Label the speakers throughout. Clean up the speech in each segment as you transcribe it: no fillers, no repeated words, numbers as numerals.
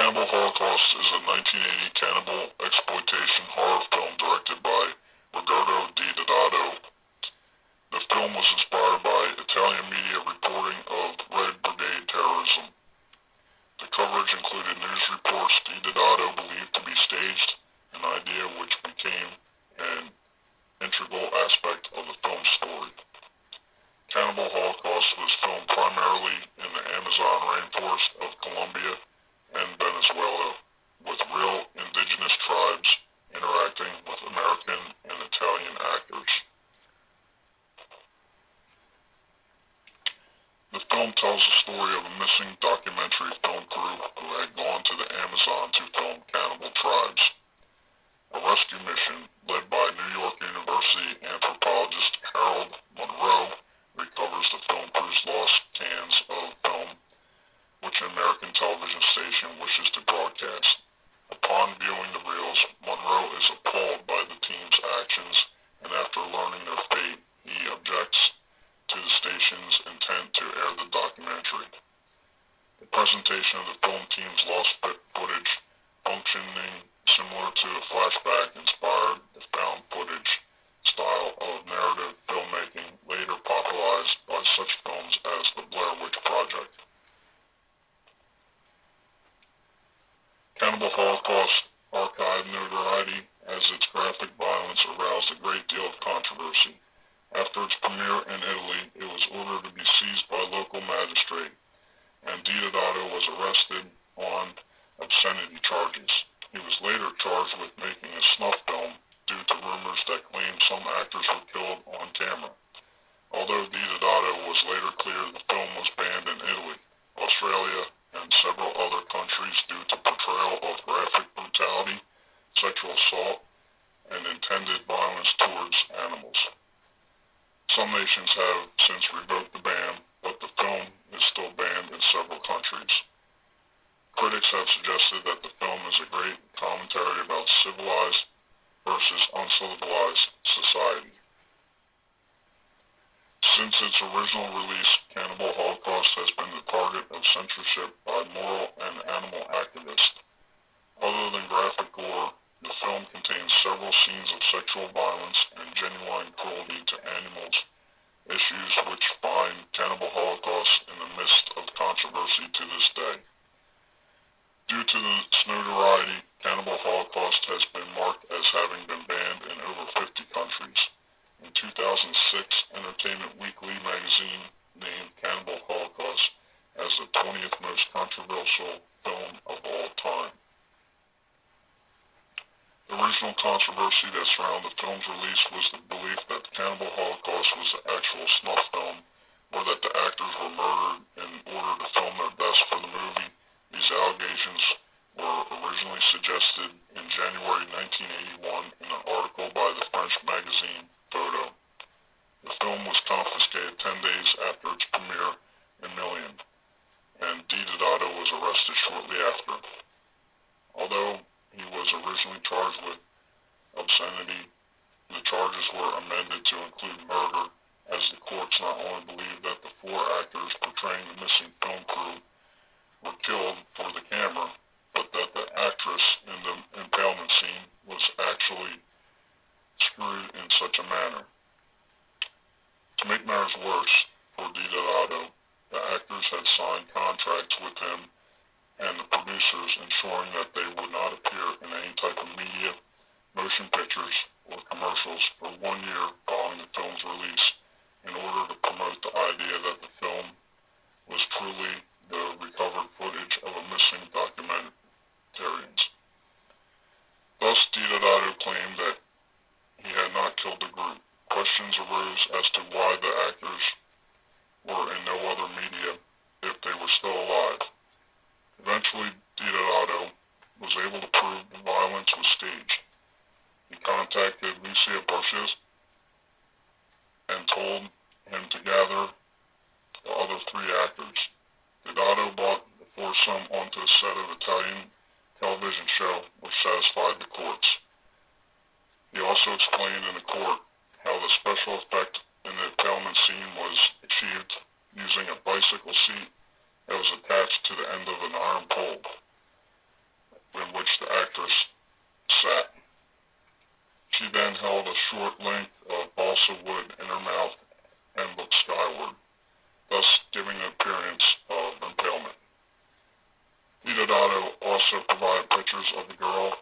Speaker 1: Cannibal Holocaust is a 1980 cannibal exploitation horror film directed by Roberto Deodato. The film was inspired by Italian media reporting of Red Brigade terrorism. The coverage included news reports Deodato believed to be staged, an idea which became an integral aspect of the film's story. Cannibal Holocaust was filmed primarily in the Amazon rainforest of Colombia and Venezuela, with real indigenous tribes interacting with American and Italian actors. The film tells the story of a missing documentary film crew who had gone to the Amazon to film cannibal tribes. A rescue mission led by New York University anthropologist Harold Monroe recovers the film crew's lost cans of film, which an American television station wishes to broadcast. Upon viewing the reels, Monroe is appalled by the team's actions, and after learning their fate, he objects to the station's intent to air the documentary. The presentation of the film team's lost footage, functioning similar to a flashback, inspired the found footage style of narrative filmmaking later popularized by such films as The Blair Witch Project. Cannibal Holocaust archived notoriety as its graphic violence aroused a great deal of controversy. After its premiere in Italy, it was ordered to be seized by a local magistrate, and Deodato was arrested on obscenity charges. He was later charged with making a snuff film due to rumors that claimed some actors were killed on camera. Although Deodato was later cleared, the film was banned in Italy, Australia, and several other countries due to portrayal of graphic brutality, sexual assault, and intended violence towards animals. Some nations have since revoked the ban, but the film is still banned in several countries. Critics have suggested that the film is a great commentary about civilized versus uncivilized society. Since its original release, Cannibal Holocaust has been the target of censorship by moral and animal activists. Other than graphic gore, the film contains several scenes of sexual violence and genuine cruelty to animals, issues which find Cannibal Holocaust in the midst of controversy to this day. Due to its notoriety, Cannibal Holocaust has been marked as having been banned in over 50 countries. In 2006, Entertainment Weekly magazine named Cannibal Holocaust as the 20th most controversial film of all time. The original controversy that surrounded the film's release was the belief that the Cannibal Holocaust was the actual snuff film, or that the actors were murdered in order to film their best for the movie. These allegations were originally suggested in January 1981 in an article by the French magazine Photo. The film was confiscated 10 days after its premiere in Milan, and Deodato was arrested shortly after. Although he was originally charged with obscenity, the charges were amended to include murder, as the courts not only believed that the 4 actors portraying the missing film crew were killed for the camera, but that the actress in the impalement scene was actually screwed in such a manner. To make matters worse for Deodato, the actors had signed contracts with him and the producers ensuring that they would not appear in any type of media, motion pictures, or commercials for 1 year following the film's release in order to promote the idea that the film was truly the recovered footage of a missing documentarians. Thus, Deodato claimed that he had not killed the group. Questions arose as to why the actors were in no other media if they were still alive. Eventually, Deodato was able to prove the violence was staged. He contacted Lucia Borges and told him to gather the other 3 actors. Deodato brought the foursome onto a set of Italian television show which satisfied the courts. He also explained in the court how the special effect in the impalement scene was achieved using a bicycle seat that was attached to the end of an iron pole. in which the actress sat. She then held a short length of balsa wood in her mouth and looked skyward, thus giving an appearance of impalement. Deodato also provided pictures of the girl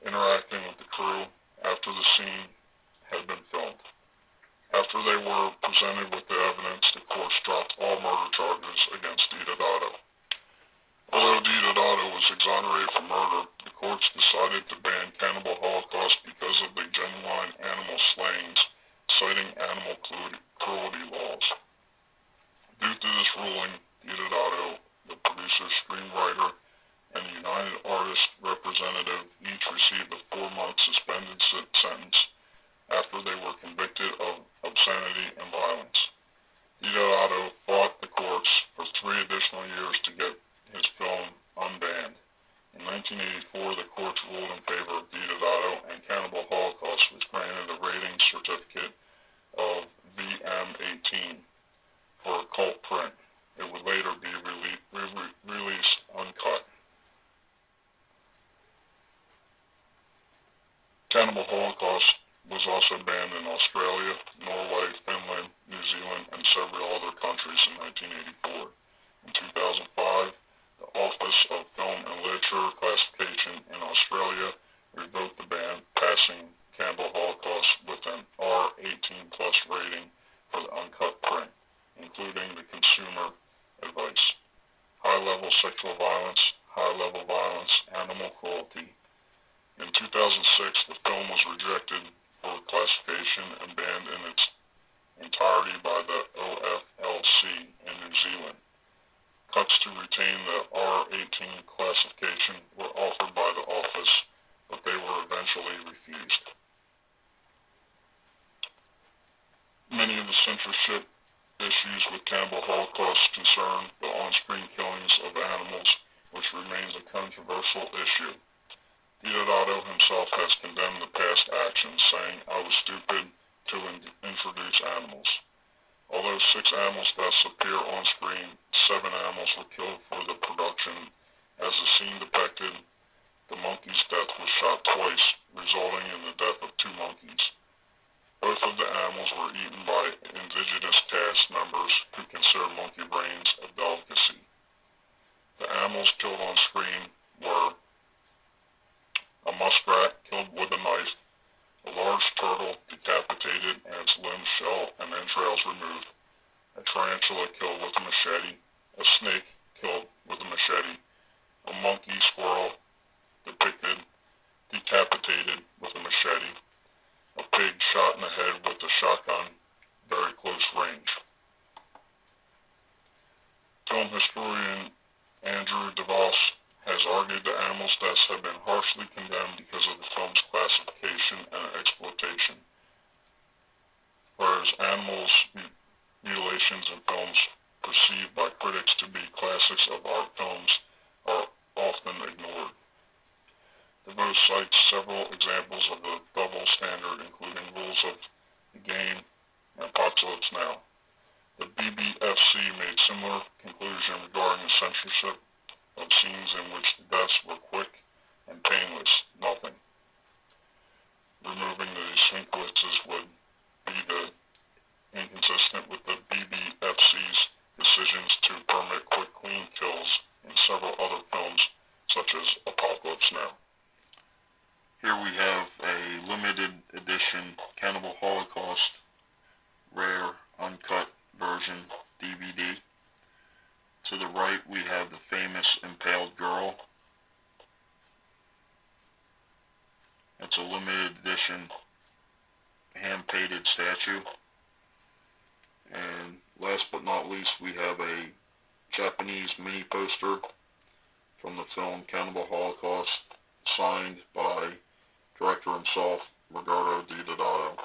Speaker 1: interacting with the crew after the scene had been filmed. After they were presented with the evidence, the courts dropped all murder charges against Deodato. Although Deodato was exonerated for murder, the courts decided to ban Cannibal Holocaust because of the genuine animal slayings, citing animal cruelty laws. Due to this ruling, Deodato, the producer, screenwriter, and the United Artists representative each received a 4-month suspended sentence after they were convicted of obscenity and violence. Deodato fought the courts for 3 additional years to get his film unbanned. In 1984, the courts ruled in favor of Deodato, and Cannibal Holocaust was granted a rating certificate of VM18 for a cult print. It would later be released uncut. Cannibal Holocaust was also banned in Australia, Norway, Finland, New Zealand, and several other countries in 1984. In 2005, the Office of Film and Literature Classification in Australia revoked the ban, passing Cannibal Holocaust with an R18+ rating for the uncut print, including the consumer advice: high-level sexual violence, high-level violence, animal cruelty. In 2006, the film was rejected for classification and banned in its entirety by the OFLC in New Zealand. Cuts to retain the R18 classification were offered by the office, but they were eventually refused. Many of the censorship issues with Cannibal Holocaust concern the on-screen killings of animals, which remains a controversial issue. Deodato himself has condemned the past actions, saying, "I was stupid to introduce animals." Although 6 animals' deaths appear on screen, 7 animals were killed for the production. As the scene depicted, the monkey's death was shot twice, resulting in the death of 2 monkeys. Both of the animals were eaten by indigenous cast members who consider monkey brains a delicacy. The animals killed on screen were a muskrat killed with a knife, a large turtle decapitated and its limbs, shell, and entrails removed, a tarantula killed with a machete, a snake killed with a machete, a monkey squirrel depicted decapitated with a machete, a pig shot in the head with a shotgun, very close range. Film historian Andrew DeVos has argued that animals' deaths have been harshly condemned because of the film's classification and exploitation, whereas animals' mutilations in films perceived by critics to be classics of art films are often ignored. DeVos cites several examples of the double standard, including Rules of the Game and Apocalypse Now. The BBFC made similar conclusion regarding the censorship of scenes in which the deaths were quick and painless, nothing. Removing the sequences would be inconsistent with the BBFC's decisions to permit quick, clean kills in several other films, such as Apocalypse Now. Here we have a limited edition Cannibal Holocaust rare uncut version DVD. To the right we have the famous impaled girl. It's a limited edition hand-painted statue. And last but not least, we have a Japanese mini poster from the film Cannibal Holocaust, signed by director himself, Roberto Deodato.